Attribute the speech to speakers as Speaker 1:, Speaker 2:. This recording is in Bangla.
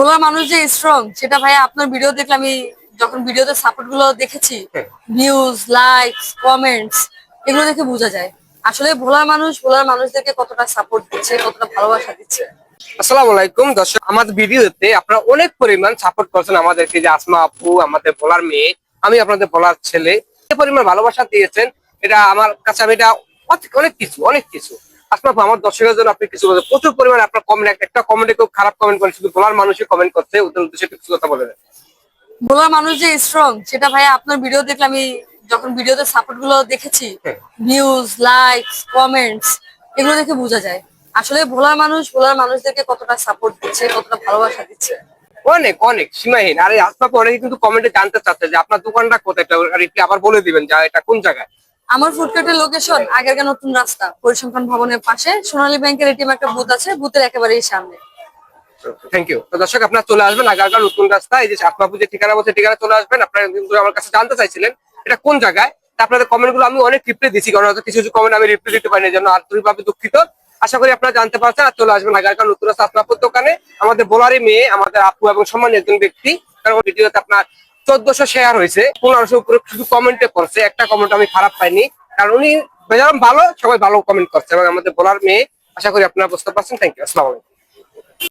Speaker 1: বোলার মানুষ যে স্ট্রং সেটা ভাইয়া আপনার ভিডিও দেখলে আমি যখন ভিডিওতে সাপোর্ট গুলো দেখেছি, ভিউজ, লাইকস, কমেন্টস, এগুলো দেখে বোঝা যায় আসলে বোলার মানুষদেরকে কতটা সাপোর্ট দিচ্ছে, কতটা ভালোবাসা দিচ্ছে।
Speaker 2: আসসালামু আলাইকুম দর্শক, আমাদের ভিডিওতে আপনারা অনেক পরিমাণ সাপোর্ট করছেন আমাদেরকে, যে আসমা আপু আমাদের বলার মেয়ে, আমি আপনাদের বলার ছেলে, যে পরিমাণ ভালোবাসা দিয়েছেন এটা আমার কাছে, আমি এটা অনেক কিছু আসমা আপু, আমার দর্শকের জন্য আপনি কিছু বলছেন। প্রচুর পরিমাণ আপনার কমেন্ট, একটা কমেন্টে কেউ খারাপ কমেন্ট করেন, শুধু বলার মানুষই কমেন্ট করছে, ওদের উদ্দেশ্যে কিছু কথা বলে দেন।
Speaker 1: বোলার মানুষ যে স্ট্রং সেটা ভাইয়া আপনার ভিডিও দেখলে আমি যখন ভিডিওতে সাপোর্ট গুলো দেখেছি, ভিউজ, লাইকস, কমেন্টস, এগুলো দেখে বোঝা যায় আসলে বোলার মানুষদেরকে কতটা সাপোর্ট দিচ্ছে, কতটা ভালোবাসা দিচ্ছে।
Speaker 2: অনেক অনেক সীমাহীন। আর এই আসমা আপু অনেকে কিন্তু কমেন্টে জানতে চাচ্ছে যে আপনার দোকানটা কোথায়, একটু আবার বলে দিবেন যে এটা কোন জায়গায়।
Speaker 1: আমার ফুডকার্টের লোকেশন আগেরকার নতুন রাস্তা, পরিসংখ্যান ভবনের পাশে, সোনালী ব্যাংকের এটিএম একটা বুথ আছে, বুথের একেবারেই সামনে।
Speaker 2: Thank you. তো দর্শক, আপনারা চলে আসবেন আগারগাঁও নতুন রাস্তা, এই যে আসমা আপু যে ঠিকানা বলছে ঠিকানা চলে আসবেন। আপনারা কিন্তু আমার কাছে জানতে চাইছিলেন এটা কোন জায়গায়, তা আপনাদের কমেন্ট গুলো আমি অনেক রিপ্লাই দিচ্ছি, কারণ হয়তো কিছু কিছু কমেন্ট আমি রিপ্লাই দিতে পারিনি, জন্য আন্তরিকভাবে দুঃখিত। আশা করি আপনারা জানতে পারছেন। আর চলে আসবেন আগারগাঁও নতুন রাস্তা আসমা আপুর দোকানে। আমাদের বোলারই মেয়ে, আমাদের আপু এবং সম্মানীয় একজন ব্যক্তি, কারণ ভিডিওতে আপনার 1400 শেয়ার হয়েছে, 1500 উপরে শুধু কমেন্টে করছে, একটা কমেন্ট আমি খারাপ পাইনি, কারণ উনি ভালো, সবাই ভালো কমেন্ট করছে এবং আমাদের বলার মেয়ে। আশা করি আপনারা বুঝতে পারছেন। Thank you. আসসালামু আলাইকুম।